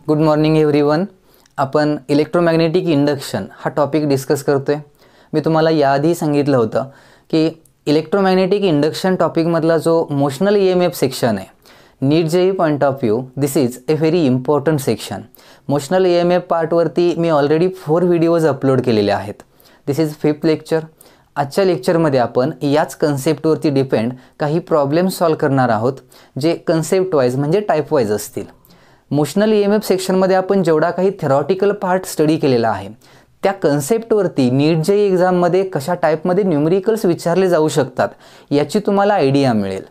Good morning everyone. आपण electromagnetic induction हा topic discuss करतोय. मी तुम्हाला याआधी सांगितलं होतं की इलेक्ट्रोमॅग्नेटिक इंडक्शन टॉपिकमधला जो मोशनल EMF सेक्शन आहे, NEET JEE point of view this is a very important section. Motional EMF पार्टवरती मी ऑलरेडी 4 व्हिडिओज अपलोड केलेले आहेत. This is 5th lecture. आजच्या लेक्चरमध्ये आपण याच कन्सेप्टवरती डिपेंड काही प्रॉब्लेम सॉल्व करणार आहोत, जे कन्सेप्ट वाईज म्हणजे टाईप वाईज असतील. मोशनल EMF सेक्शनमध्ये आपण जेवढा काही थेरॉटिकल पार्ट स्टडी केलेला आहे, त्या कन्सेप्टवरती नीट जेई एक्झाममध्ये कशा टाईपमध्ये न्यूमरिकल्स विचारले जाऊ शकतात याची तुम्हाला आयडिया मिळेल.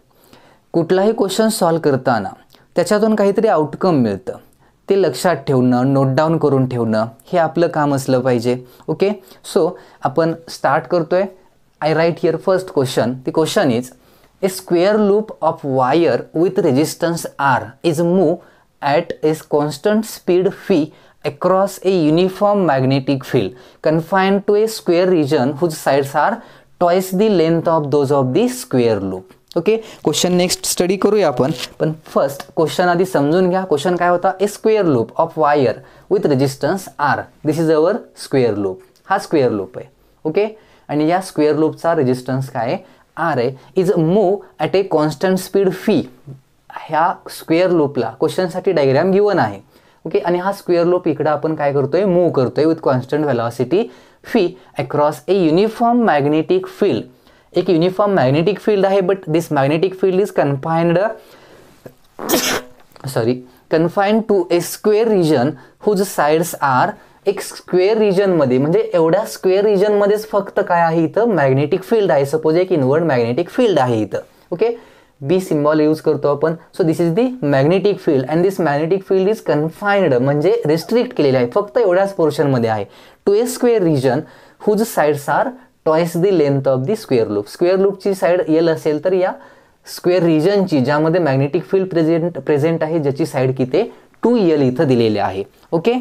कुठलाही क्वेश्चन सॉल्व करताना त्याच्यातून काहीतरी आउटकम मिळतं, ते लक्षात ठेवणं, नोट डाऊन करून ठेवणं हे आपलं काम असलं पाहिजे. ओके, सो आपण स्टार्ट करतोय. I write here first question. The question is a square loop of wire with resistance R is move at a constant speed phi across a uniform magnetic field confined to a square region whose sides are twice the length of those of the square loop. Okay, question next study करूया आपण, पण first question आधी समजून घ्या. Question काय होता? A square loop of wire with resistance R. This is our square loop. हा square loop आहे. ओके, आणि या स्क्वेअर लूपचा रेजिस्टन्स काय आहे? R आहे. Is move at a constant speed फी. ह्या स्क्वेअर लूपला क्वेश्चनसाठी डायग्राम गिवन आहे. ओके, आणि हा स्क्वेअर लूप इकडे आपण काय करतोय? मूव्ह करतोय विथ कॉन्स्टंट व्हेलॉसिटी फी across a uniform magnetic field. एक युनिफॉर्म मॅग्नेटिक फील्ड आहे, but this magnetic field is confined to a square region whose sides are. एक स्क्वेअर रिजनमध्ये म्हणजे एवढ्या स्क्वेअर रिजनमध्येच फक्त काय आहे? इथं मॅग्नेटिक फील्ड आहे. सपोज एक इनवर्ड मॅग्नेटिक फील्ड आहे इथं. ओके, बी सिम्बॉल यूज करतो आपण. So this is the magnetic field and this magnetic field is confined म्हणजे रिस्ट्रिक्ट केलेले आहे, फक्त एवढ्याच पोर्शनमध्ये आहे. To a square region whose sides are twice the length of the square loop. Square लूपची साईड L असेल तर या स्क्वेअर रिजनची ज्यामध्ये मॅग्नेटिक फील्ड प्रेझेंट आहे, ज्याची साईड किती 2L इथं दिलेले आहे. Okay,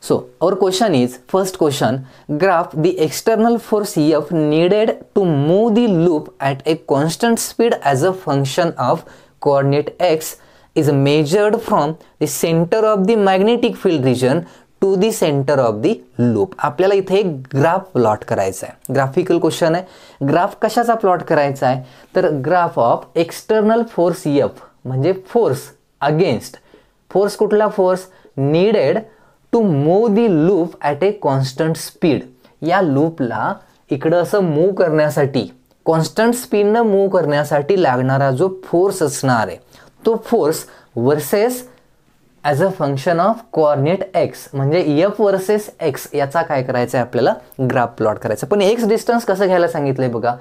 so our question is, first question, graph the external force F needed to move the loop at a constant speed as a function of coordinate x is measured from the center of the magnetic field region to the center of the loop. आपल्याला इथे एक graph plot करायचा आहे. Graphical question आहे. Graph कशाचा plot करायचा आहे? तर graph of external force F म्हणजे फोर्स अगेन्स्ट. फोर्स कुठला? Force needed to move the loop at a constant speed. या लूपला इकडं असं मूव करण्यासाठी, कॉन्स्टंट स्पीडनं मूव करण्यासाठी लागणारा जो फोर्स असणार आहे, तो force versus as a function of coordinate x म्हणजे F वर्सेस एक्स याचा काय करायचं आहे? आपल्याला ग्राफ प्लॉट करायचा. पण एक्स डिस्टन्स कसं घ्यायला सांगितलंय बघा.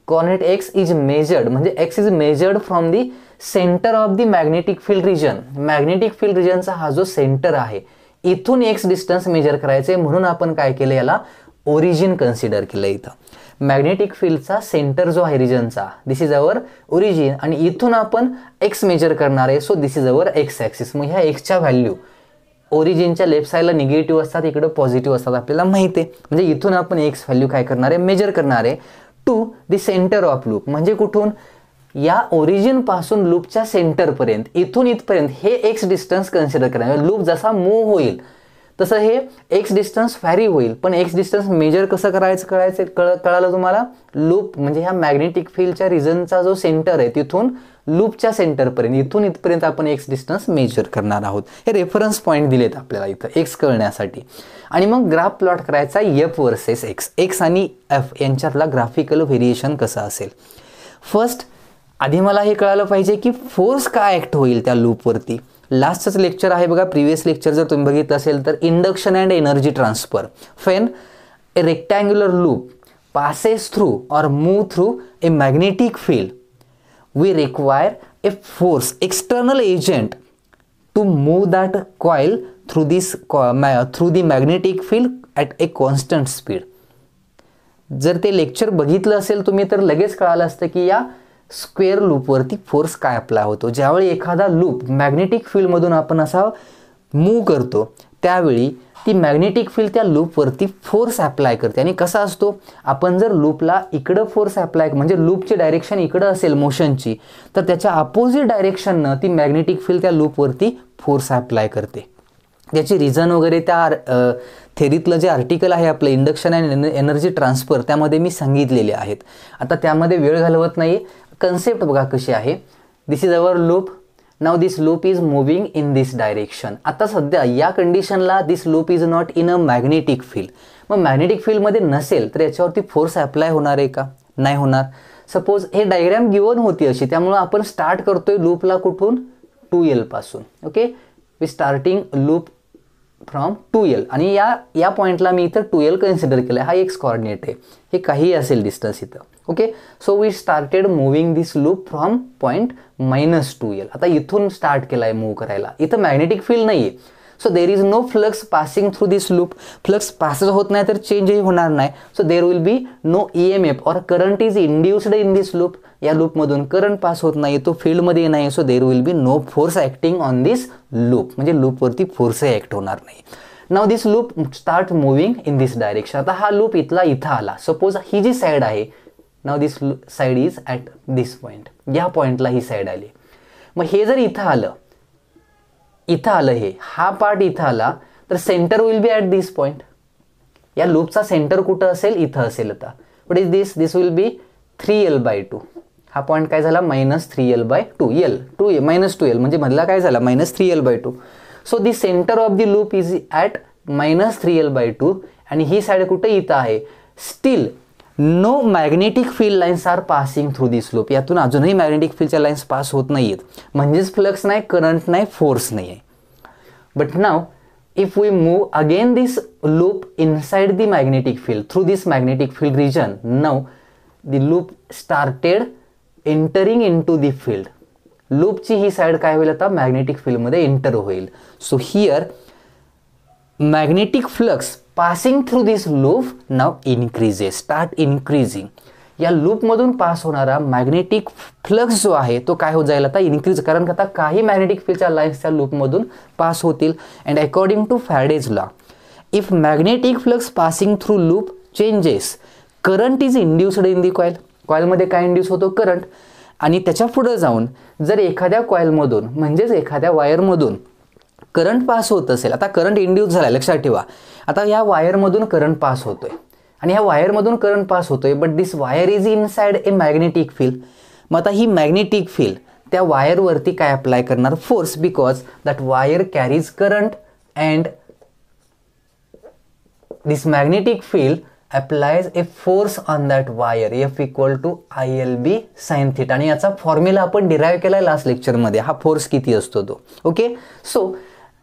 कोऑर्डिनेट एक्स इज मेजर्ड म्हणजे X is measured from the centre of the magnetic field region. Magnetic field रिजनचा हा जो सेंटर आहे, इथून एक्स डिस्टन्स मेजर करायचे, म्हणून आपण काय केलं? याला ओरिजिन कन्सिडर केलं. इथं मॅग्नेटिक फील्डचा सेंटर जो आहे रिजनचा, दिस इज अवर ओरिजिन, आणि इथून आपण एक्स मेजर करणार आहे. So this is our x axis. मग ह्या एक्सच्या व्हॅल्यू ओरिजिनच्या लेफ्ट साईडला निगेटिव्ह असतात, इकडे पॉझिटिव्ह असतात, आपल्याला माहिती आहे. म्हणजे इथून आपण एक्स व्हॅल्यू काय करणार आहे? मेजर करणार आहे to the centre of loop. म्हणजे कुठून? या ओरिजिन पासून लूपच्या सेंटर पर्यंत, इथून इथपर्यंत हे एक्स डिस्टन्स कन्सिडर करायचं. लूप जसा मूव्ह होईल तसं हे एक्स डिस्टन्स व्हॅरी होईल. पण एक्स डिस्टन्स मेजर कसं करायचं कळालं तुम्हाला? लूप म्हणजे ह्या मॅग्नेटिक फील्डच्या रिजनचा जो सेंटर आहे, तिथून लूपच्या सेंटरपर्यंत, इथून इथपर्यंत आपण एक्स डिस्टन्स मेजर करणार आहोत. हे रेफरन्स पॉईंट दिलेत आपल्याला इथं एक्स कळण्यासाठी. आणि मग ग्राफ प्लॉट करायचा F वर्सेस एक्स. एक्स आणि F यांच्यातला ग्राफिकल व्हेरिएशन कसं असेल? फर्स्ट आधी मला हे कळालं पाहिजे की फोर्स काय ॲक्ट होईल त्या लूपवरती. लास्टच लेक्चर आहे बघा, प्रिव्हियस लेक्चर जर तुम्ही बघितलं असेल तर, induction and energy transfer. When a rectangular loop passes through or move through a magnetic field we require a force external agent to move that coil through the magnetic field at a constant speed. जर ते lecture बघितलं असेल तुम्ही तर लगेच कळालं असतं की या स्क्वेअर लूपवरती फोर्स काय अप्लाय होतो. ज्यावेळी एखादा लूप मॅग्नेटिक फील्डमधून आपण असा मूव्ह करतो, त्यावेळी ती मॅग्नेटिक फील्ड त्या लूपवरती फोर्स अप्लाय करते. आणि कसा असतो, आपण जर लूपला इकडं फोर्स अप्लाय म्हणजे लूपची डायरेक्शन इकडं असेल मोशनची, तर त्याच्या अपोजिट डायरेक्शननं ती मॅग्नेटिक फील्ड त्या लूपवरती फोर्स अप्लाय करते. याची रिझन वगैरे त्या थेरीतलं जे आर्टिकल आहे आपलं इंडक्शन अँड एनर्जी ट्रान्सफर त्यामध्ये मी सांगितलेले आहेत. आता त्यामध्ये वेळ घालवत नाही. कन्सेप्ट बघा कशी आहे. This is our loop. Now this loop is moving in this direction. आता सध्या या कंडिशनला this loop is not in a magnetic field. मग मॅग्नेटिक फील्डमध्ये नसेल तर याच्यावरती फोर्स अप्लाय होणार आहे का? नाही होणार. सपोज हे डायग्राम गिवन होती अशी, त्यामुळे आपण स्टार्ट करतोय लूपला कुठून? 2L पासून. Okay, we starting loop from 2L आणि या पॉईंटला मी इथं 2L कन्सिडर केलं. हा एक्स कॉर्डिनेट आहे. हे काही असेल डिस्टन्स इथं. Okay, so we started moving this loop from point -2L. आता इथून स्टार्ट केला आहे मूव्ह करायला. इथं मॅग्नेटिक फील्ड नाही आहे. So there is no flux passing through this loop. Flux पासच होत नाही तर चेंजही होणार नाही. So there will be no EMF or current is induced in this loop. या लूपमधून करंट पास होत नाही, तो फील्डमध्ये नाही. So there will be no force acting on this loop. म्हणजे लूपवरती फोर्सही ॲक्ट होणार नाही. Now this loop start moving in this direction. आता हा लूप इथला इथं आला. सपोज ही जी साईड आहे, now this side is at this point. या पॉईंटला ही साईड आली. मग हे जर इथं आलं, हे हा पार्ट इथं आला, तर centre will be at this point. या लूपचा सेंटर कुठं असेल? इथं असेल. आता वट is this? This will be 3L/2. हा पॉईंट काय झाला? -3L/2. -2L म्हणजे मधला काय झाला? -3L/2. So the centre of the loop is at -3L/2 आणि ही साईड कुठे? इथं आहे. Still no magnetic field lines are passing through this loop. यातून अजूनही मॅग्नेटिक फील्डच्या लाईन्स पास होत नाही आहेत. म्हणजेच फ्लक्स नाही, करंट नाही, फोर्स नाही आहे. But now if we move again this loop inside the magnetic field through this magnetic field region, now the loop started entering in to the field. लूपची ही साईड काय होईल? आता मॅग्नेटिक फील्डमध्ये एंटर होईल. So here magnetic flux passing through this loop now increases, start increasing. या loop मधून pass होणारा मॅग्नेटिक फ्लक्स जो आहे तो काय होत जाईल? आता इन्क्रीज. कारण आता काही मॅग्नेटिक फील्डच्या लाईन्स त्या लूप मधून पास होतील. And according to Faraday's law, if magnetic flux passing through loop changes, current is induced in the coil. कॉइलमध्ये काय इंड्यूस होतो? करंट. आणि त्याच्या पुढे जाऊन जर एखाद्या कॉइलमधून म्हणजेच एखाद्या वायरमधून करंट पास होत असेल, आता करंट इंड्यूस झाला, लक्षात ठेवा. आता या वायरमधून करंट पास होतोय आणि ह्या वायरमधून करंट पास होतोय, but this wire is inside a magnetic field. मग आता ही मॅग्नेटिक फील्ड त्या वायरवरती काय अप्लाय करणार? Force, because that wire carries current and this magnetic field applies a force on that wire, F equal to ILB sin theta. आणि याचा formula आपण derive केलाय last लेक्चरमध्ये. हा फोर्स किती असतो तो. Okay, so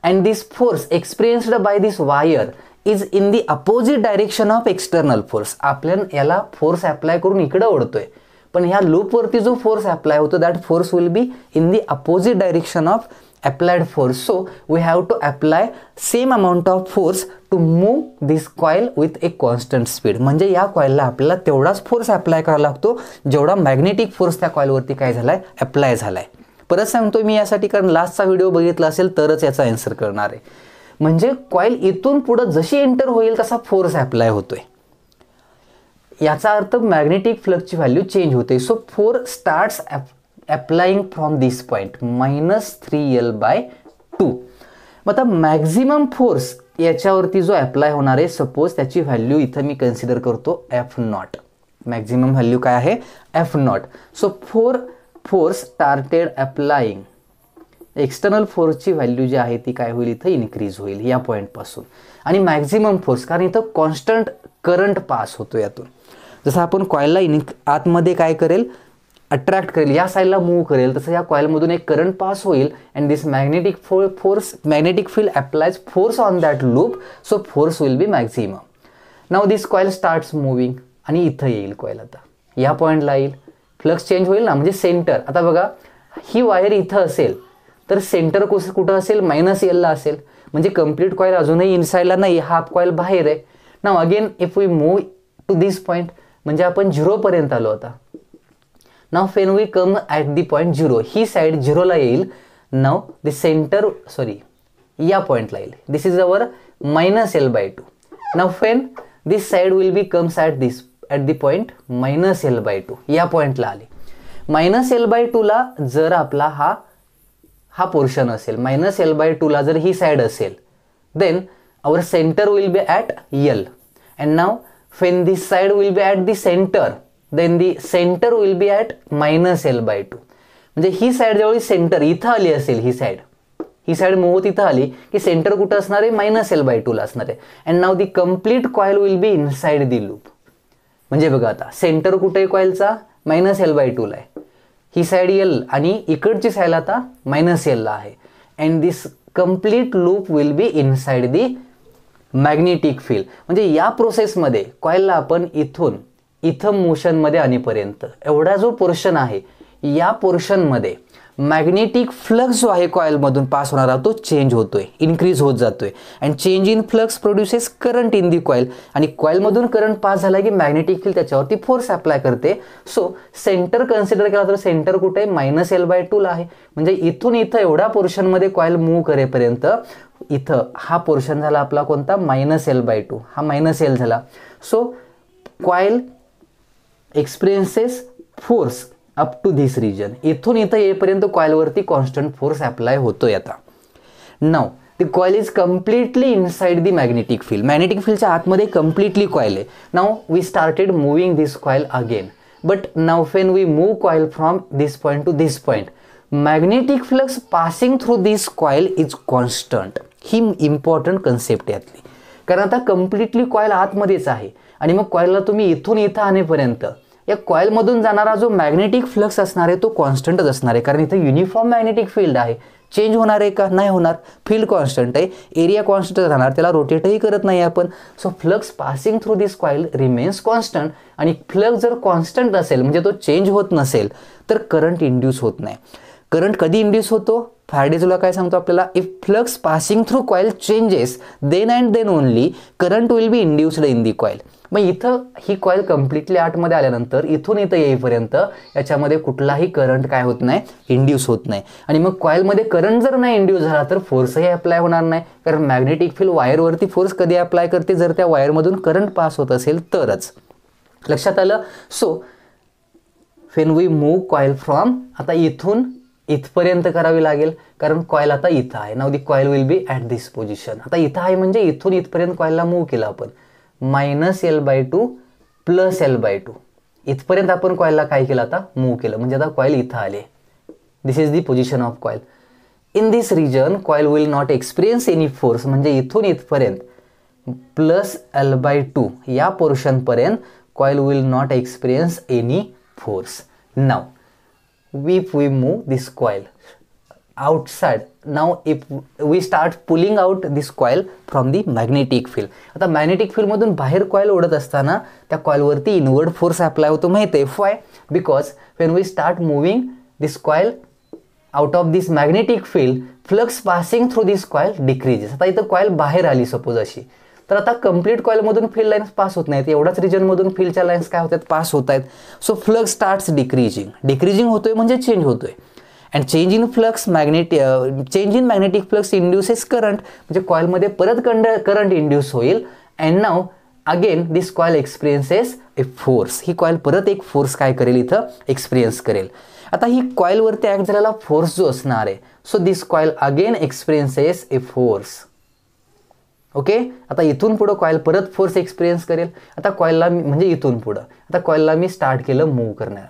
and this force experienced by this wire is in the opposite direction of external force. आपण याला फोर्स अप्लाय करून इकडे ओढतोय, पण ह्या लूपवरती जो फोर्स अप्लाय होतो that force will be in the opposite direction of applied force. So we have to apply same amount of force to move this coil with a constant speed. म्हणजे या कॉइलला आपल्याला तेवढाच फोर्स अप्लाय करावा लागतो जेवढा magnetic force त्या कॉइलवरती काय झालाय? अप्लाय झालाय. परत सांगतो मी यासाठी, कारण लास्टचा व्हिडिओ बघितला असेल तरच याचा आन्सर करणार आहे. म्हणजे कॉइल इथून पुढे जशी एंटर होईल तसा फोर्स अप्लाय होतोय. याचा अर्थ मॅग्नेटिक फ्लक्सची व्हॅल्यू चेंज होते. So force starts applying from this point -3L/2. मग आता मॅक्झिमम फोर्स याच्यावरती जो अप्लाय होणार आहे, सपोज त्याची व्हॅल्यू इथं मी कन्सिडर करतो F0. मॅक्झिमम व्हॅल्यू काय आहे? F0. So force started applying, external फोर्सची व्हॅल्यू जी आहे ती काय होईल? इथं इन्क्रीज होईल या पॉईंटपासून. आणि मॅक्झिमम फोर्स, कारण इथं कॉन्स्टंट करंट पास होतो यातून. जसं आपण कॉइलला आतमध्ये काय करेल? अट्रॅक्ट करेल, या साईडला मूव्ह करेल, तसं या कॉइलमधून एक करंट पास होईल and this magnetic field applies force on that loop. So force will be maximum. Now this coil starts moving आणि इथं येईल कॉइल. आता या पॉईंटला येईल, फ्लक्स चेंज होईल ना, म्हणजे सेंटर. आता बघा, ही वायर इथं असेल तर सेंटर कुठं असेल? -L असेल. म्हणजे कंप्लीट कॉइल अजूनही इनसाइडला नाही, हाफ कॉइल बाहेर आहे. Now again if we move to this point, म्हणजे आपण 0 पर्यंत आलो. आता now when we come at the point 0, ही साइड 0 ला येईल. नाउ द सेंटर, सॉरी, या पॉइंटला येईल. This is our minus L by 2. Now when this side will be comes at the point minus L by 2, या पॉइंटला आली. Minus L by 2 ला जर आपला हा पोर्शन असेल, मायनस एल बाय 2 ला जर ही साइड असेल, then our center will be at L, and now when this side will be at the center, then the center will be at minus L by 2. म्हणजे ही side जेवढी centre इथं आली असेल, ही side move इथं आली की centre कुठं असणार आहे, मायनस एल बाय 2 ला असणार आहे. And now the complete coil will be inside the loop. म्हणजे बघा आता सेंटर कुठे आहे कॉइलचा, मायनस एल बाय 2 ला आहे, ही साइड L आणि इकडची साइड आता मायनस L ला आहे. And this complete loop will be inside the magnetic field. म्हणजे या प्रोसेसमध्ये कॉइलला आपण इथं मोशनमध्ये आणीपर्यंत एवढा जो पोर्शन आहे, या पोर्शनमध्ये मॅग्नेटिक फ्लक्स जो आहे कॉइलमधून पास होणारा तो चेंज होतोय, इन्क्रीज होत जातोय. And change in flux produces current in the coil. आणि कॉइलमधून करंट पास झाला की मॅग्नेटिक फील्ड त्याच्यावरती फोर्स अप्लाय करते. सो सेंटर कन्सिडर केला तर सेंटर कुठे आहे, मायनस एल बाय 2 ला आहे. म्हणजे इथून इथं एवढा पोर्शनमध्ये कॉइल मूव्ह करेपर्यंत इथं हा पोर्शन झाला आपला कोणता, मायनस एल बाय 2, हा मायनस एल झाला. So coil experiences force up to this region. इथून इथं येईपर्यंत कॉइलवरती कॉन्स्टंट फोर्स अप्लाय होतोय. आता now the coil is completely inside the magnetic field. Magnetic फील्डच्या आतमध्ये कम्प्लिटली कॉइल आहे. Now we started moving this coil again, but now when we move coil from this point to this point, magnetic flux passing through this coil is constant. ही important concept आहे यातली, कारण आता completely coil आतमध्येच आहे आणि मग कॉइलला तुम्ही इथून इथं आणेपर्यंत या कॉइलमधून जाणारा जो मॅग्नेटिक फ्लक्स असणार आहे तो कॉन्स्टंटच असणार आहे. कारण इथं युनिफॉर्म मॅग्नेटिक फील्ड आहे. चेंज होणार आहे का, नाही होणार. फील्ड कॉन्स्टंट आहे, एरिया कॉन्स्टंट राहणार, त्याला रोटेटही करत नाही आपण. So flux passing through this coil remains constant. आणि फ्लक्स जर कॉन्स्टंट असेल म्हणजे तो चेंज होत नसेल तर करंट इंड्यूस होत नाही. करंट कधी इंड्यूस होतो, फॅराडेज लॉ काय सांगतो आपल्याला, if flux passing through coil changes then and then only current will be induced in the coil. मग इथं ही कॉइल कम्प्लिटली आतमध्ये आल्यानंतर इथून इथं येईपर्यंत याच्यामध्ये कुठलाही करंट काय होत नाही, इंड्यूस होत नाही. आणि मग कॉइलमध्ये करंट जर नाही इंड्यूस झाला तर फोर्सही अप्लाय होणार नाही, कारण मॅग्नेटिक फील्ड वायरवरती फोर्स कधी अप्लाय करते, जर त्या वायरमधून करंट पास होत असेल तरच. लक्षात आलं. So when we move coil from, आता इथून इथपर्यंत करावी लागेल कारण कॉइल आता इथं आहे. Now the coil will be at this position. आता इथं आहे म्हणजे इथून इथपर्यंत कॉइलला मूव्ह केलं आपण, minus L by 2 plus L by 2 इथपर्यंत आपण कॉइलला काय केलं, आता मूव्ह केलं. म्हणजे आता कॉइल इथं आले. This is the position of coil. In this region coil will not experience any force. म्हणजे इथून इथपर्यंत प्लस एल बाय 2 या पोर्शनपर्यंत coil will not experience any force. Now if we move this coil outside, now if we start pulling out this coil from the magnetic field, आता magnetic field मधून बाहेर coil ओढत असताना त्या कॉइलवरती inward force apply होतो. माहिती आहे why, because when we start moving this coil out of this magnetic field, flux passing through this coil decreases. आता इथं कॉइल बाहेर आली सपोज अशी, तर आता कंप्लीट कॉइलमधून फील्ड लाईन्स पास होत नाहीत, एवढाच रिजनमधून फील्डच्या लाईन्स काय होतात, पास होत आहेत. सो फ्लक्स स्टार्ट्स डिक्रीजिंग होतोय म्हणजे चेंज होतोय. And change in magnetic flux induces current. म्हणजे कॉइलमध्ये परत करंट इंड्यूस होईल. And now again this coil experiences a force. ही कॉइल परत एक फोर्स काय करेल, इथं एक्सपिरियन्स करेल. आता ही कॉइलवरती ऍक्ट झालेला फोर्स जो असणार आहे, so this coil again experiences a force. Okay. आता इथून पुढं कॉइल परत फोर्स एक्सपिरियन्स करेल. आता कॉइलला म्हणजे इथून पुढं आता कॉइलला मी स्टार्ट केलं मूव्ह करण्याला.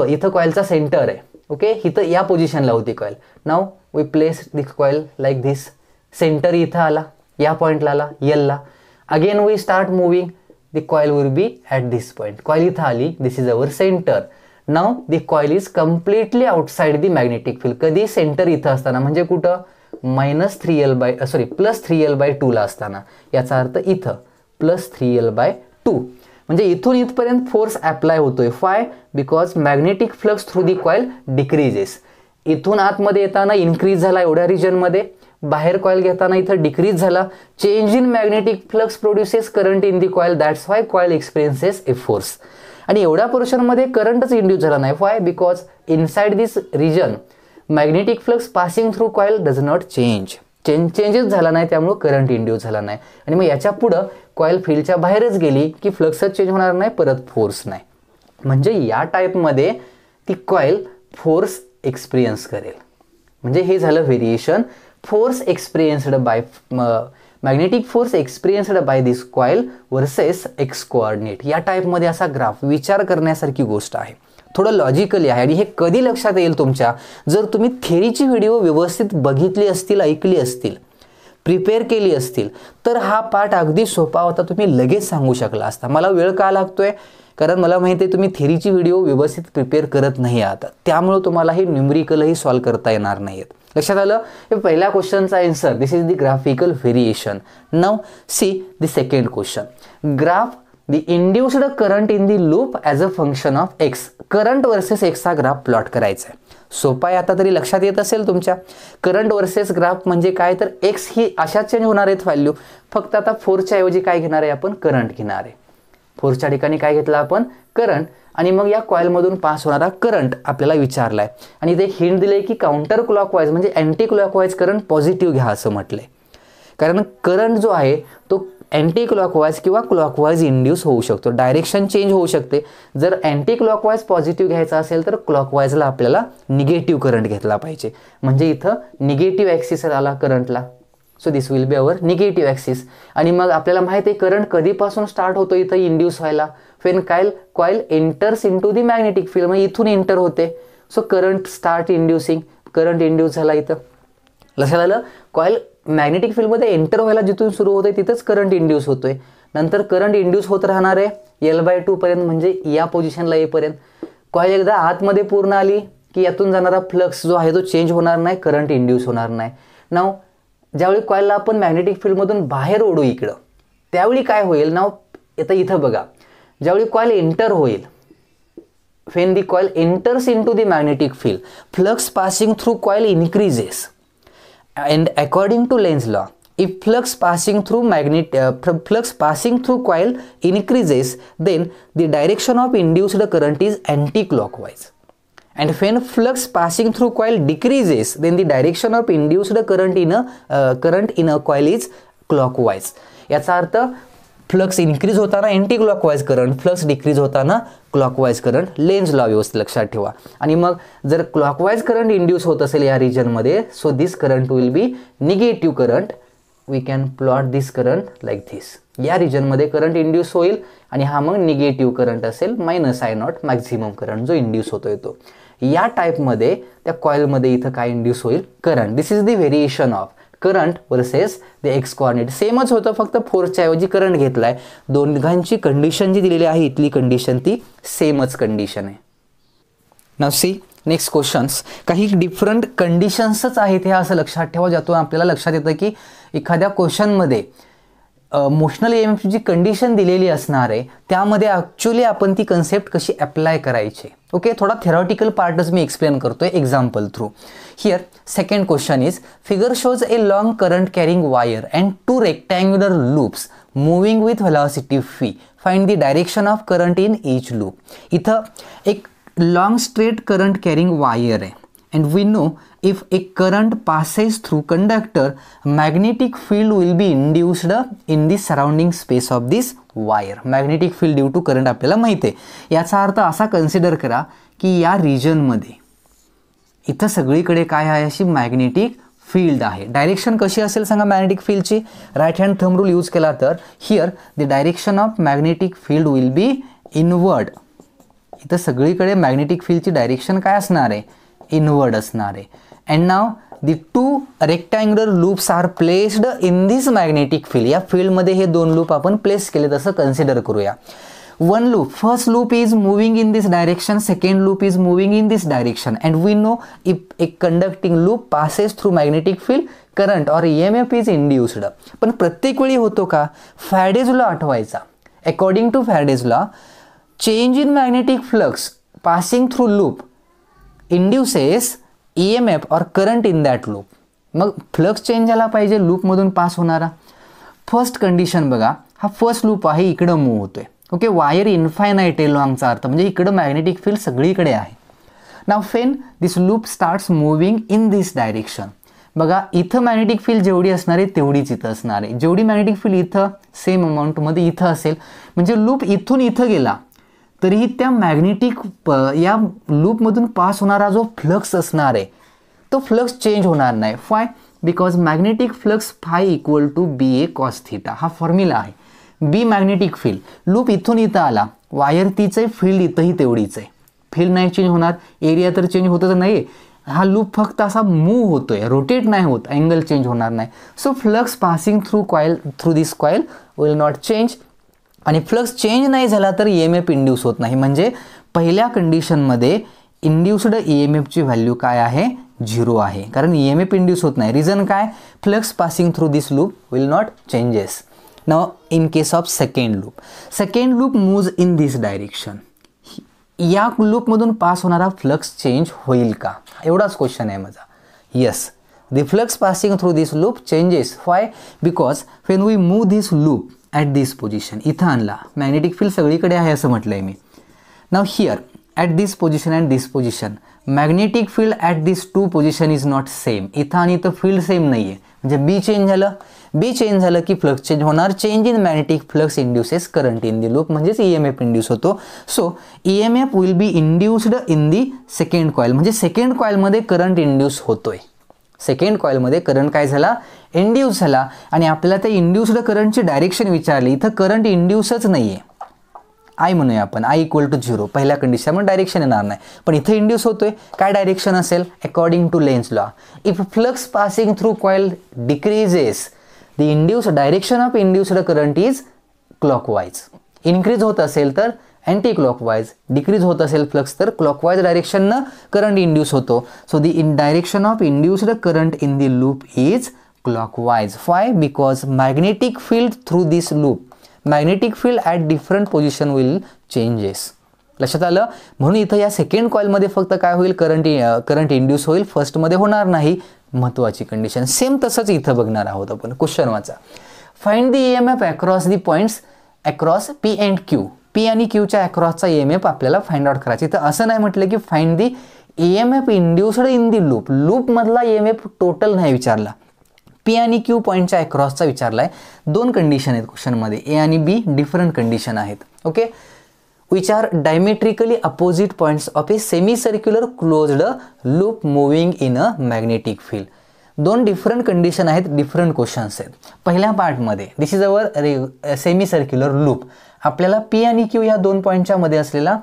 इथं कॉइलचा सेंटर आहे. ओके. इथं या पोझिशनला होती coil. Now we place this coil like this. Centre इथं आला, या पॉईंटला आला, एलला. Again we start moving, the coil will be at this point. Coil इथं आली, this is our centre. Now the coil is completely outside the magnetic field. कधी, centre इथं असताना. म्हणजे कुठं, प्लस 3L बाय 2 ला असताना. याचा अर्थ इथं प्लस 3L बाय 2. म्हणजे इथून इथपर्यंत फोर्स अप्लाय होतोय. Y, because magnetic flux through the coil decreases. इथून आतमध्ये येताना इन्क्रीज झाला एवढ्या रिजनमध्ये, बाहेर कॉइल घेताना इथं डिक्रीज झाला. Change in magnetic flux produces current in the coil, that's why coil experiences a force. आणि एवढ्या पोर्शनमध्ये करंटच इंड्यूस झाला नाही. Why, because inside this region magnetic flux passing through coil does not change. Changes झाला नाही, त्यामुळे करंट इंड्यूस झाला नाही. आणि मग याच्या पुढं कॉईल फील्डच्या बाहेरच गेली की फ्लक्सच चेंज होणार नाही, परत फोर्स नाही. म्हणजे या टाईपमध्ये ती कॉईल फोर्स एक्सपिरियन्स करेल. म्हणजे हे झालं variation. Force experienced by magnetic force experienced by this coil versus X coordinate. या टाईपमध्ये असा ग्राफ विचार करण्यासारखी गोष्ट आहे, थोडं लॉजिकली आहे. आणि हे कधी लक्षात येईल तुमच्या, जर तुम्ही थेरीची व्हिडिओ व्यवस्थित बघितली असतील, ऐकली असतील, प्रिपेअर केली असतील, तर हा पार्ट अगदी सोपा होता, तुम्ही लगेच सांगू शकला असता. मला वेळ का लागतोय, कारण मला माहिती आहे तुम्ही थेरीची व्हिडिओ व्यवस्थित प्रिपेअर करत नाही आहात, त्यामुळे तुम्हाला हे न्यूमरिकलही सॉल्व करता येणार नाहीत. लक्षात आलं? हे पहिल्या क्वेश्चनचा answer. This is the graphical variation. Now see the second question. Graph the induced current in the loop as a function of x. Current versus एक्सचा ग्राफ प्लॉट करायचा आहे. सोपा आहे, आता तरी लक्षात येत असेल तुमच्या. करंट वर्सेस ग्राफ म्हणजे काय, तर एक्स ही अशा चेंज होणार आहेत व्हॅल्यू, फक्त आता फोर्सच्या ऐवजी काय घेणार आहे आपण, करंट घेणार आहे. फोर्सच्या ठिकाणी काय घेतलं आपण, करंट. आणि मग या कॉइलमधून पास होणारा करंट आपल्याला विचारलाय. आणि ते हिंट दिले की काउंटर क्लॉकवाईज म्हणजे अँटी क्लॉकवाईज करंट पॉझिटिव्ह घ्या असं म्हटलंय. कारण करंट जो आहे तो अँटी क्लॉकवाईज किंवा क्लॉकवाईज इंड्यूस होऊ शकतो, डायरेक्शन चेंज होऊ शकते. जर अँटी क्लॉकवाईज पॉझिटिव्ह घ्यायचा असेल तर क्लॉकवाईजला आपल्याला निगेटिव्ह करंट घेतला पाहिजे. म्हणजे इथं निगेटिव्ह ॲक्सिस आला करंटला. So this will be our negative axis. आणि मग आपल्याला माहिती आहे करंट कधीपासून स्टार्ट होतो इथं इंड्यूस व्हायला, when coil enters into the magnetic field. म्हणजे इथून एंटर होते. So current start inducing, current induce झाला इथं. लक्षात आलं? कॉईल मॅग्नेटिक फील्डमध्ये एंटर व्हायला जिथून सुरू होते तिथंच करंट इंड्यूस होतोय. नंतर करंट इंड्यूस होत राहणार आहे L/2 पर्यंत, म्हणजे या पोझिशनला येईपर्यंत. कॉईल एकदा आतमध्ये पूर्ण आली की यातून जाणारा फ्लक्स जो आहे तो चेंज होणार नाही, करंट इंड्यूस होणार नाही. नाव ज्यावेळी कॉईलला आपण मॅग्नेटिक फील्डमधून बाहेर ओढू इकडं, त्यावेळी काय होईल, नाव आता इथं बघा, ज्यावेळी कॉईल एंटर होईल, when the coil enters into the magnetic field, flux passing through coil increases. And according to Lenz's law, if flux passing through coil increases, then the direction of induced current is anti-clockwise. And when flux passing through coil decreases, then the direction of induced current in a coil is clockwise. याचा अर्थ flux increase होताना anti clockwise current, flux decrease होताना clockwise current. Lenz law व्यवस्थित लक्षात ठेवा. आणि मग जर क्लॉकवाईज करंट इंड्यूस होत असेल या रिजनमध्ये, so this current will be negative current. We can plot this current like this. या रिजनमध्ये करंट इंड्यूस होईल आणि हा मग निगेटिव्ह करंट असेल, -I0 मॅक्झिमम करंट जो इंड्यूस होतोय तो. या टाईपमध्ये त्या कॉइलमध्ये इथं काय इंड्यूस होईल, current. This is the variation of current versus the x coordinate. सेमच होतं, फक्त फोर्सच्या ऐवजी करंट घेतलाय. दोघांची कंडिशन जी दिलेली आहे इथली कंडिशन ती सेमच कंडिशन आहे. Now see next questions. काही डिफरंट कंडिशन्सच आहेत हे असं लक्षात ठेवा, ज्यातून आपल्याला लक्षात येतं की एखाद्या क्वेश्चनमध्ये मोशनल EMF जी कंडिशन दिलेली असणार आहे त्यामध्ये ॲक्च्युली आपण ती कन्सेप्ट कशी अप्लाय करायची. ओके, थोडा थेरॉटिकल पार्टच मी एक्सप्लेन करतोय example through. Here second question is, figure shows A long current carrying wire and 2 rectangular loops moving with velocity v. Find the direction of current in each loop. इथं एक long straight current carrying wire आहे and we know if a current passes through conductor, magnetic field will be induced in the surrounding space of this wire. Magnetic field due to current आपल्याला माहिती आहे. याचा अर्थ असा consider करा की या रिजनमध्ये इथं सगळीकडे काय आहे, अशी मॅग्नेटिक फील्ड आहे. डायरेक्शन कशी असेल सांगा मॅग्नेटिक फील्डची. Right hand thumb rule use केला तर here the direction of magnetic field will be inward. इथं सगळीकडे मॅग्नेटिक फील्डची डायरेक्शन काय असणार आहे, इनवर्ड असणार आहे. And now the 2 rectangular loops are placed in this magnetic field. या फील्डमध्ये हे 2 लूप आपण प्लेस केले तसं कन्सिडर करूया. One loop, first loop is moving in this direction, second loop is moving in this direction. And we know if a conducting loop passes through magnetic field, current or EMF is induced. पण प्रत्येक वेळी होतो का, Faraday's law आठवायचा. According to Faraday's law, change in magnetic flux passing through loop induces EMF or current in that loop. मग flux change झाला पाहिजे लूपमधून पास होणारा. फर्स्ट कंडिशन बघा, हा फर्स्ट लूप आहे, इकडं मूव्ह होतोय. ओके, वायर इन्फायनाईट आहे लॉंगचा अर्थ, म्हणजे इकडं मॅग्नेटिक फील्ड सगळीकडे आहे. Now when this loop starts moving in this direction. बघा इथं मॅग्नेटिक फील्ड जेवढी असणार आहे तेवढीच इथं असणार आहे. जेवढी मॅग्नेटिक फील्ड इथं सेम अमाऊंटमध्ये इथं असेल, म्हणजे लूप इथून इथं गेला तरीही त्या मॅग्नेटिक या लूपमधून पास होणारा जो फ्लक्स असणार आहे तो फ्लक्स चेंज होणार नाही. Phi because magnetic flux phi equal to B A cos theta हा फॉर्म्युला आहे. बी मॅग्नेटिक फील्ड, लूप इथून इथं आला, वायर तीच आहे, फील्ड इथंही तेवढीच आहे, फील्ड नाही चेंज होणार, एरिया तर चेंज होतं तर नाही, हा लूप फक्त असा मूव्ह होतोय, रोटेट नाही होत, अँगल चेंज होणार नाही. So flux passing through this coil will not change. आणि फ्लक्स चेंज नाही झाला तर EMF इंड्यूस होत नाही. म्हणजे पहिल्या कंडिशनमध्ये इंड्युस्ड EMFची व्हॅल्यू काय आहे, 0 आहे, कारण EMF इंड्यूस होत नाही. रिझन काय, flux passing through this loop will not changes. Now in case of second loop moves in this direction, या लूपमधून पास होणारा फ्लक्स चेंज होईल का, एवढाच क्वेश्चन आहे माझा. Yes, the flux passing through this loop changes. Why, because when we move this loop at this position, इथं आणला, मॅग्नेटिक फील्ड सगळीकडे आहे असं म्हटलं आहे मी. Now here at this position and this position, magnetic field at this two position is not same. इथं आणि इथं फील्ड सेम नाही आहे, म्हणजे बी चेंज झालं की फ्लक्स चेंज होणार. Change in magnetic flux induces current in the loop, म्हणजेच EMF इंड्यूस होतो. So EMF will be induced in the second coil, म्हणजे सेकंड कॉईलमध्ये करंट इंड्यूस होतोय. सेकंड कॉईलमध्ये करंट काय झाला, इंड्यूस झाला. आणि आपल्याला त्या इंड्युस्ड करंटची डायरेक्शन विचारली, इथं करंट इंड्यूसच नाही आहे, I म्हणूया आपण, I इक्वल टू 0, पहिल्या कंडिशनमध्ये डायरेक्शन येणार नाही. पण इथं इंड्यूस होतोय, काय डायरेक्शन असेल, according to Lenz's law, if flux passing through coil decreases the induce direction of induced current is clockwise. Increase होत असेल तर अँटी क्लॉकवाईज, डिक्रीज होत असेल फ्लक्स तर क्लॉकवाईज डायरेक्शननं करंट इंड्यूस होतो. So the direction of induced current in the loop is clockwise. Y, because magnetic field through this loop, magnetic field at different position will changes. लक्षात आलं. म्हणून इथं या second कॉईलमध्ये फक्त काय होईल, करंट इंड्यूस होईल, फर्स्टमध्ये होणार नाही. महत्त्वाची कंडिशन. सेम तसंच इथं बघणार आहोत आपण. क्वेश्चन वाचा, find the EMF across the points across P and Q. P आणि Qच्या अक्रॉसचा EMF आपल्याला फाइंड आउट करायचा. इथं असं नाही म्हटलं की find the EMF induced in the loop, लूपमधला EMF टोटल नाही विचारला, P आणि Q पॉईंटच्या अक्रॉसचा विचारलाय. दोन कंडिशन आहेत क्वेश्चनमध्ये, A आणि B डिफरंट कंडिशन आहेत. Okay, which are diametrically opposite points of a semicircular closed loop moving in a magnetic field. दोन डिफरंट कंडिशन आहेत, डिफरंट क्वेश्चन्स आहेत. पहिल्या पार्टमध्ये this is our semi circular loop. आपल्याला P आणि Q या दोन पॉईंटच्या मध्ये असलेला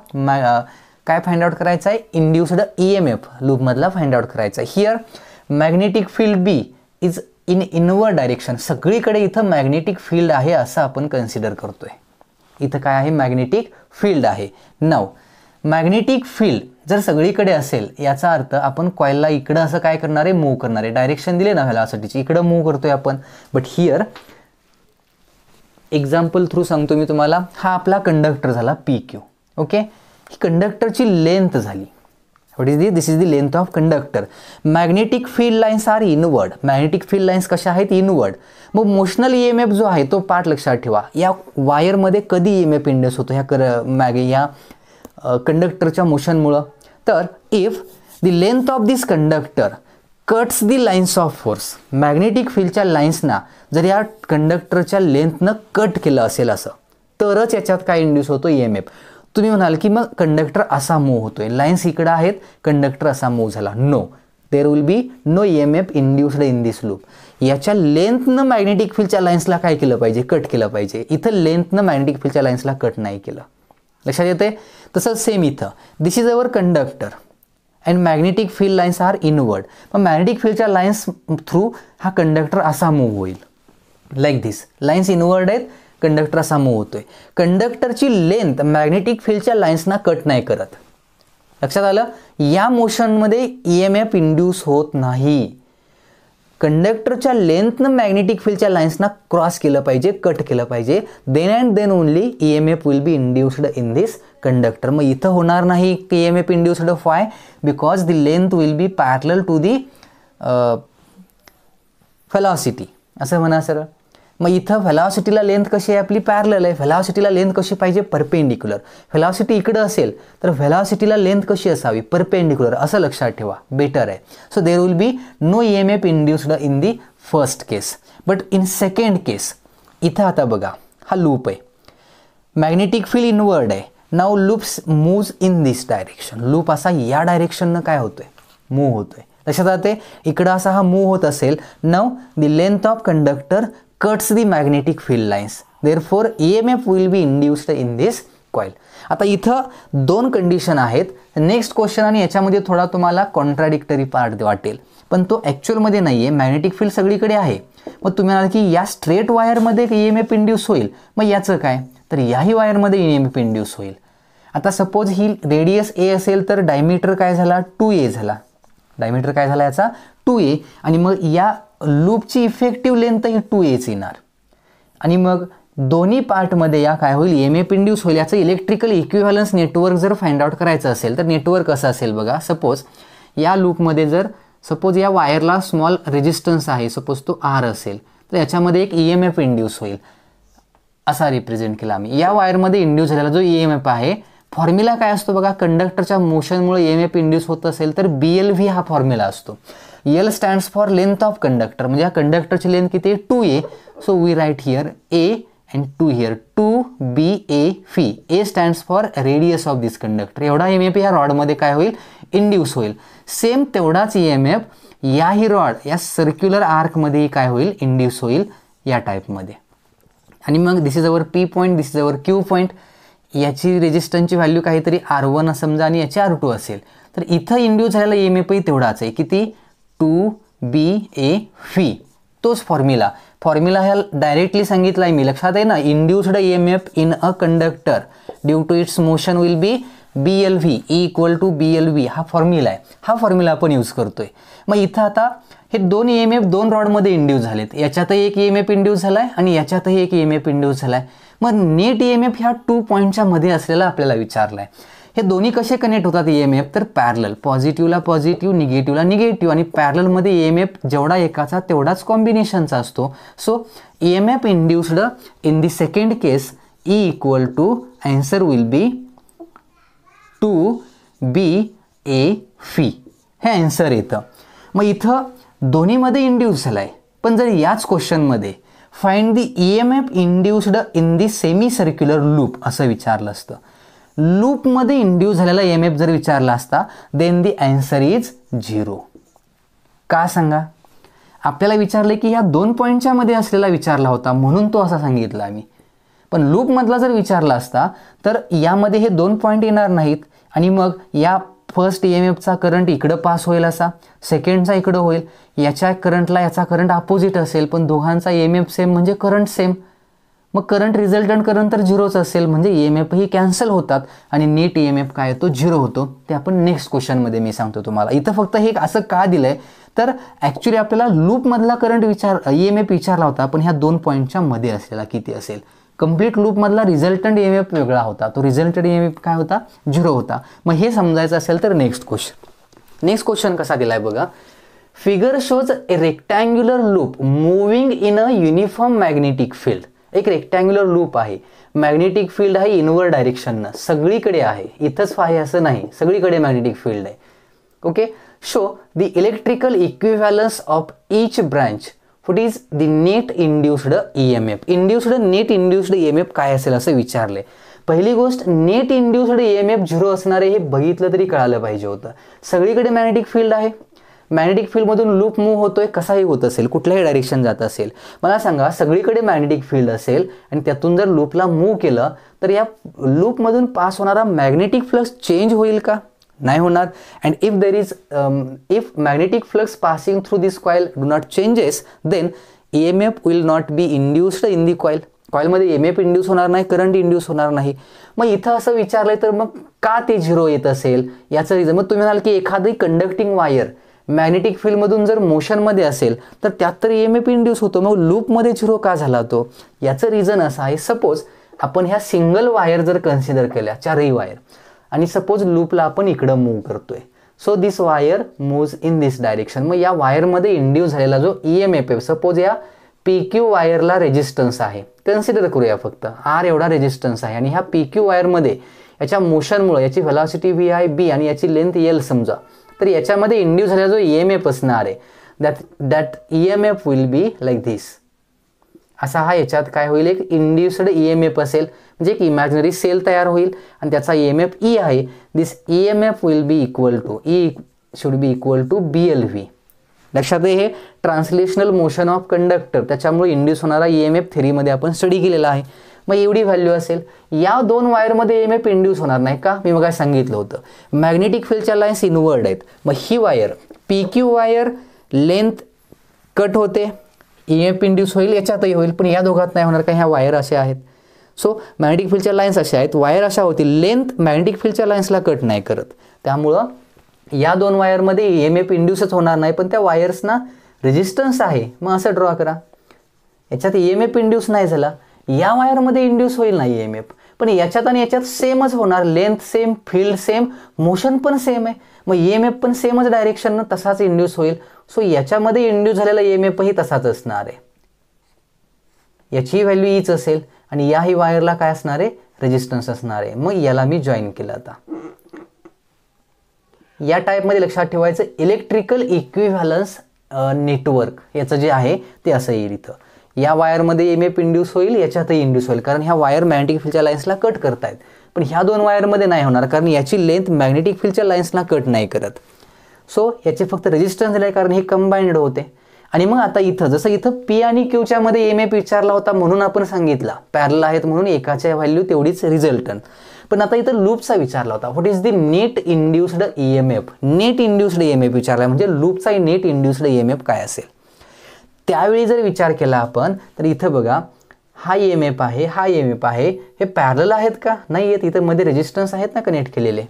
काय फाइंड आउट करायचा आहे, इंड्युस्ड EMF लूपमधला फाइंड आउट करायचा आहे. Here magnetic field B is in inward direction. सगळीकडे इथं मॅग्नेटिक फील्ड आहे असं आपण कन्सिडर करतोय. इथं काय आहे, मॅग्नेटिक फील्ड आहे. नाव मॅग्नेटिक फील्ड जर सगळीकडे असेल याचा अर्थ आपण कॉईलला इकडं असं काय करणार आहे, मूव्ह करणार आहे. डायरेक्शन दिले ना व्हेलॉसिटीची, इकडं मूव्ह करतोय आपण. बट हिअर एक्झाम्पल थ्रू सांगतो मी तुम्हाला. हा आपला कंडक्टर झाला PQ. ओके, ही कंडक्टरची लेंथ झाली. What is this is the length of conductor. Magnetic field lines are inward. Magnetic field lines कशा आहेत, इनवर्ड. मग मोशनल EMF जो आहे तो पार्ट लक्षात ठेवा. या वायरमध्ये कधी EMF इंड्यूस होतो ह्या कंडक्टरच्या मोशनमुळं. तर if the length of this conductor cuts the lines of force, magnetic फील्डच्या लाईन्सना जर या कंडक्टरच्या लेंथनं कट केलं असेल असं, तरच याच्यात काय इंड्यूस होतो, EMF. तुम्ही म्हणाल की मग कंडक्टर असा मूव्ह होतोय, लाईन्स इकडं आहेत, कंडक्टर असा मूव्ह झाला. No, there will be no EMF induced in this loop. याच्या लेंथनं मॅग्नेटिक फील्डच्या लाईन्सला काय केलं पाहिजे, कट केलं पाहिजे. इथं लेंथनं मॅग्नेटिक फील्डच्या लाईन्सला कट नाही केलं. लक्षात येते. तसंच सेम इथं, this is our conductor and magnetic field lines are inward. मग मॅग्नेटिक फील्डच्या लाईन्स थ्रू हा कंडक्टर असा मूव्ह होईल, लाईक दिस. लाईन्स इनवर्ड आहेत, कंडक्टर असा मूव्ह होतोय. कंडक्टरची लेंथ मॅग्नेटिक फील्डच्या लाईन्सना कट नाही करत. लक्षात आलं. या मोशनमध्ये EMF इंड्यूस होत नाही. कंडक्टरच्या लेंथनं मॅग्नेटिक फील्डच्या लाईन्सना क्रॉस केलं पाहिजे, कट केलं पाहिजे. Then and then only EMF will be induced in this conductor. मग इथं होणार नाही की EMF induced. Why, because the length will be parallel to the velocity, असं म्हणा सरळ. मग इथं व्हेलॉसिटीला लेंथ कशी आहे आपली पॅरलल आहे, व्हेलॉसिटीला लेंथ कशी पाहिजे परपेंडिक्युलर. व्हेलॉसिटी इकडे असेल तर व्हेलॉसिटीला लेंथ कशी असावी परपेंडिक्युलर, असं लक्षात ठेवा, बेटर आहे. So there will be no EMF induced in the first case. But in second case इथं आता बघा हा लूप आहे, मॅग्नेटिक फील्ड इनवर्ड आहे. Now loops moves in this direction. Loop असा या डायरेक्शननं काय होतोय मूव्ह होतोय. लक्षात जाते इकडं असा हा मूव्ह होत असेल. Now the length of conductor cuts the magnetic field lines, therefore EMF will be induced in this coil. आता इथं दोन कंडिशन आहेत. नेक्स्ट क्वेश्चन आणि याच्यामध्ये थोडा तुम्हाला कॉन्ट्राडिक्टरी पार्ट वाटेल, पण तो ॲक्च्युअलमध्ये नाही आहे. मॅग्नेटिक फील्ड सगळीकडे आहे. मग तुम्ही म्हणाल की या स्ट्रेट वायरमध्ये EMF इंड्यूस होईल, मग याचं काय, तर याही वायरमध्ये EMF इंड्यूस होईल. आता सपोज ही रेडियस A असेल तर डायमीटर काय झाला 2A झाला. डायमीटर काय झाला याचा 2A. आणि मग या लूपची इफेक्टिव्ह लेंथ ही 2Aच येणार. आणि मग दोन्ही पार्टमध्ये या काय होईल EMF इंड्यूस होईल. याचं इलेक्ट्रिकल इक्विव्हॅलन्स नेटवर्क जर फाइंड आउट करायचं असेल तर नेटवर्क कसं असेल बघा. सपोज या लूपमध्ये जर सपोज या वायरला स्मॉल रेजिस्टन्स आहे, सपोज तो R असेल, तर याच्यामध्ये एक EMF इंड्यूस होईल असा रिप्रेझेंट केला आम्ही. या वायरमध्ये इंड्यूस झालेला जो EMF आहे, फॉर्म्युला काय असतो बघा, कंडक्टरच्या मोशनमुळे EMF इंड्यूस होत असेल तर BLV हा फॉर्म्युला असतो. L stands for length of conductor, म्हणजे या कंडक्टरची लेंथ किती आहे 2A. So we write here A and 2 here 2BA. A stands for radius of this conductor. एवढा EMF या रॉडमध्ये काय होईल इंड्यूस होईल. सेम तेवढाच EMF याही रॉड या सर्क्युलर आर्कमध्ये काय होईल इंड्यूस होईल या टाईपमध्ये. आणि मग this is our P point, this is our Q point. याची रेजिस्टन्सची व्हॅल्यू काहीतरी R1 समजा आणि याची R2 असेल, तर इथं इंड्यूस झालेला EMF तेवढाच आहे किती 2BA. तोच फॉर्म्युला ह्या डायरेक्टली सांगितला आहे मी, लक्षात आहे ना. Induced EMF in a conductor due to its motion will be BLV, E = BLV हा फॉर्म्युला आहे. हा फॉर्म्युला आपण यूज करतोय. मग इथं आता हे दोन EMF दोन रॉडमध्ये इंड्यूस झालेत. याच्यातही एक EMF इंड्यूस झालाय आणि याच्यातही एक EMF इंड्यूस झालाय. मग नेट EMF ह्या 2 पॉईंटच्या मध्ये असलेला आपल्याला विचारलाय. हे दोन्ही कसे कनेक्ट होतात EMF, तर पॅरलल, पॉझिटिव्हला पॉझिटिव्ह, निगेटिव्हला निगेटिव्ह. आणि पॅरललमध्ये EMF जेवढा एकाचा तेवढाच कॉम्बिनेशनचा असतो. So EMF induced in the second case E = answer will be 2BA. हे आन्सर येतं. मग इथं दोन्हीमध्ये इंड्यूस झालाय, पण जर याच क्वेश्चनमध्ये find the EMF induced in the semi circular loop असं विचारलं असतं, लूपमध्ये इंड्यूस झालेला EMF जर विचारला असता, देन दी आन्सर इज 0. का सांगा, आपल्याला विचारले की ह्या 2 पॉईंटच्या मध्ये असलेला विचारला होता म्हणून तो असा सांगितला आम्ही. पण लूपमधला जर विचारला असता तर यामध्ये हे 2 पॉईंट येणार नाहीत. आणि मग या फर्स्ट EMFचा करंट इकडं पास होईल असा, सेकंडचा इकडं होईल. याच्या करंटला याचा करंट अपोजिट असेल, पण दोघांचा EMF सेम म्हणजे करंट सेम. मग करंट रिझल्टंट करंट तर 0च असेल, म्हणजे EMF ही कॅन्सल होतात आणि नेट EMF काय येतो 0 होतो. ते आपण नेक्स्ट क्वेश्चनमध्ये मी सांगतो तुम्हाला. इथं फक्त हे असं का दिलंय तर ॲक्च्युली आपल्याला लूपमधला करंट EMF विचारला होता, पण ह्या 2 पॉईंटच्या मध्ये असलेला किती असेल. कंप्लीट लूपमधला रिझल्टंट EMF वेगळा होता, तो रिझल्टंट EMF काय होता 0 होता. मग हे समजायचं असेल तर नेक्स्ट क्वेश्चन कसा दिलाय बघा. Figure shows A rectangular loop moving in a uniform magnetic field. एक रेक्टँग्युलर लूप आहे, मॅग्नेटिक फील्ड आहे इनवर्ड डायरेक्शननं, सगळीकडे आहे, इथंच आहे असं नाही, सगळीकडे मॅग्नेटिक फील्ड आहे. Okay, show the electrical equivalence of each branch. What is the net induced EMF. Net induced EMF काय असेल असं विचारले. पहिली गोष्ट, नेट इंड्युस्ड EMF 0 असणारे हे बघितलं तरी कळालं पाहिजे होतं. सगळीकडे मॅग्नेटिक फील्ड आहे, मॅग्नेटिक फील्डमधून लूप मूव्ह होतोय, कसाही होत असेल, कुठल्याही डायरेक्शन जात असेल. मला सांगा, सगळीकडे मॅग्नेटिक फील्ड असेल आणि त्यातून जर लूपला मूव्ह केलं तर या लूपमधून पास होणारा मॅग्नेटिक फ्लक्स चेंज होईल का, नाही होणार. And if there is if magnetic flux passing through this coil do not changes, then EMF will not be induced in the coil. कॉइलमध्ये EMF इंड्यूस होणार नाही, करंट इंड्यूस होणार नाही. मग इथं असं विचारलंय तर मग का ते 0 येत असेल याचं रिझन. मग तुम्ही म्हणाल की एखादी कंडक्टिंग वायर मॅग्नेटिक फील्डमधून जर मोशनमध्ये असेल तर त्यात तर EMF इंड्यूस होतो, मग लूपमध्ये 0 का झाला तो. याचं रिझन असं आहे, सपोज आपण ह्या सिंगल वायर जर कन्सिडर केल्या, 4ही वायर, आणि सपोज लूपला आपण इकडं मूव्ह करतोय. So this wire moves in this direction. मग या वायरमध्ये इंड्यूस झालेला जो EMF आहे, सपोज या PQ वायरला रेजिस्टन्स आहे, कन्सिडर करूया फक्त R एवढा रेजिस्टन्स आहे आणि ह्या PQ वायरमध्ये याच्या मोशनमुळे याची व्हेलॉसिटी VIB आणि याची लेंथ L समजा, तर याच्यामध्ये इंड्यूस झालेला जो EMF असणार आहे that EMF will be like this. असा हा याच्यात काय होईल, एक इंड्युस्ड EMF असेल, म्हणजे एक इमॅजिनरी सेल तयार होईल आणि त्याचा EMF E आहे. This EMF will be equal to should be equal to BLV. लक्षात आहे, हे ट्रान्सलेशनल मोशन ऑफ कंडक्टर त्याच्यामुळे इंड्यूस होणारा EMF थेरीमध्ये आपण स्टडी केलेला आहे. मग एवढी व्हॅल्यू असेल. या दोन वायरमध्ये EMF इंड्यूस होणार नाही का, मी मग सांगितलं होतं मॅग्नेटिक फील्डच्या लाईन्स इनवर्ड आहेत. मग ही wire PQ wire length cut होते, EMF इंड्यूस होईल, याच्यातही होईल, पण या दोघात नाही होणार का, ह्या वायर अशा आहेत. सो मॅग्नेटिक फील्डच्या लाईन्स अशा आहेत, वायर अशा होतील, लेंथ मॅग्नेटिक फील्डच्या लाईन्सला कट नाही करत, त्यामुळं या दोन वायरमध्ये EMF इंड्यूसच होणार नाही, पण त्या वायर्सना रेजिस्टन्स आहे. मग असं ड्रॉ करा, याच्यात EMF इंड्यूस नाही झाला, या वायरमध्ये इंड्यूस होईल ना EMF, पण याच्यात आणि याच्यात सेमच होणार, length same, field same, motion पण सेम आहे, मग EMF पण सेमच डायरेक्शननं तसाच इंड्यूस होईल. सो याच्यामध्ये इंड्यूस झालेला EMF ही तसाच असणार आहे, याची व्हॅल्यू हीच असेल आणि याही वायरला काय असणार आहे, रेजिस्टन्स असणार आहे. मग याला मी जॉईन केलं. आता या टाईपमध्ये लक्षात ठेवायचं, इलेक्ट्रिकल इक्विव्हॅलन्स नेटवर्क याचं जे आहे ते असं येईल. इथं या वायरमध्ये EMF इंड्यूस होईल, याच्यातही इंड्यूस होईल, कारण ह्या वायर मॅग्नेटिक फील्डच्या लाईन्सला कट करतायत, पण ह्या दोन वायरमध्ये नाही होणार, कारण याची लेंथ मॅग्नेटिक फील्डच्या लाईन्सला कट नाही करत. सो याचे फक्त रेजिस्टन्स दिले, कारण हे कंबाईंड होते. आणि मग आता इथं जसं इथं P आणि Qच्या मध्ये EMF विचारला होता म्हणून आपण सांगितला पॅरलल आहेत म्हणून एकाच्या व्हॅल्यू तेवढीच रिझल्टंट. पण आता इथं लूपचा विचारला होता, what is the net induced EMF. Net induced EMF विचारला, म्हणजे लूपचा नेट इंड्यूस्ड EMF काय असेल. त्यावेळी जर विचार केला आपण तर इथं बघा, हा EMF आहे, हा EMF आहे, हे पॅरलल आहेत का, नाही आहेत, इथं मध्ये रेजिस्टन्स आहेत ना कनेक्ट केलेले.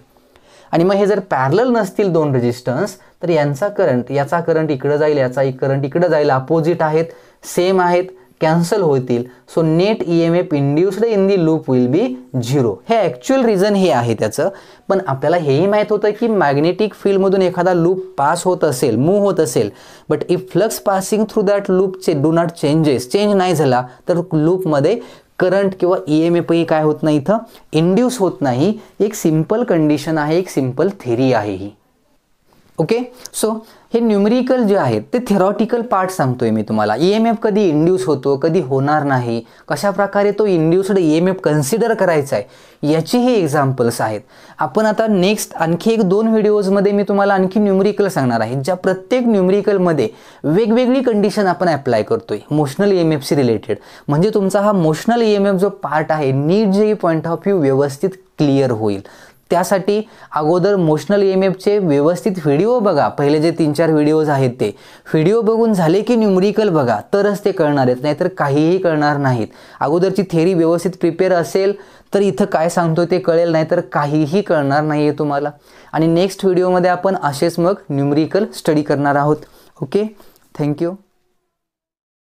आणि मग हे जर पॅरलल नसतील दोन रेजिस्टन्स तर यांचा करंट, याचा करंट इकडे जाईल, याचा करंट इकडे जाईल, अपोजिट आहेत, सेम आहेत, कॅन्सल होतील. So net EMF induced in the loop will be 0. हे ॲक्च्युअल रिझन हे आहे त्याचं. पण आपल्याला हेही माहीत होतं की मॅग्नेटिक फील्डमधून एखादा लूप पास होत असेल, मूव्ह होत असेल, but if flux passing through that लूपचे डू नॉट चेंज नाही झाला तर लूपमध्ये करंट किंवा EMF ही काय होत नाही, इथं इंड्यूस होत नाही. एक सिंपल कंडिशन आहे, एक सिंपल थेरी आहे ही. ओके, सो हे न्यूमेरिकल जे आहेत ते थेरॉटिकल पार्ट सांगतोय मी तुम्हाला. EMF कधी इंड्यूस होतो, कधी होणार नाही, कशा प्रकारे तो इंड्यूस्ड EMF कन्सिडर करायचा आहे, याची हे एक्झाम्पल्स आहेत. आपण आता नेक्स्ट आणखी 1-2 व्हिडिओजमध्ये मी तुम्हाला आणखी न्यूमेरिकल सांगणार आहे, ज्या प्रत्येक न्यूमेरिकलमध्ये वेगवेगळी कंडिशन आपण अप्लाय करतोय मोशनल EMFशी रिलेटेड. म्हणजे तुमचा हा मोशनल EMF जो पार्ट आहे नीट जे पॉईंट ऑफ व्ह्यू व्यवस्थित क्लिअर होईल. त्यासाठी अगोदर मोशनल EMFचे व्यवस्थित व्हिडिओ बघा, पहिले जे 3-4 व्हिडिओज आहेत ते व्हिडिओ बघून झाले की न्यूमेरिकल बघा, तरच ते कळणार आहेत, नाहीतर काहीही कळणार नाहीत. अगोदरची थेरी व्यवस्थित प्रिपेअर असेल तर इथं काय सांगतो ते कळेल, नाहीतर काहीही कळणार नाही आहे तुम्हाला. आणि नेक्स्ट व्हिडिओमध्ये आपण असेच मग न्यूमेरिकल स्टडी करणार आहोत. Okay, thank you.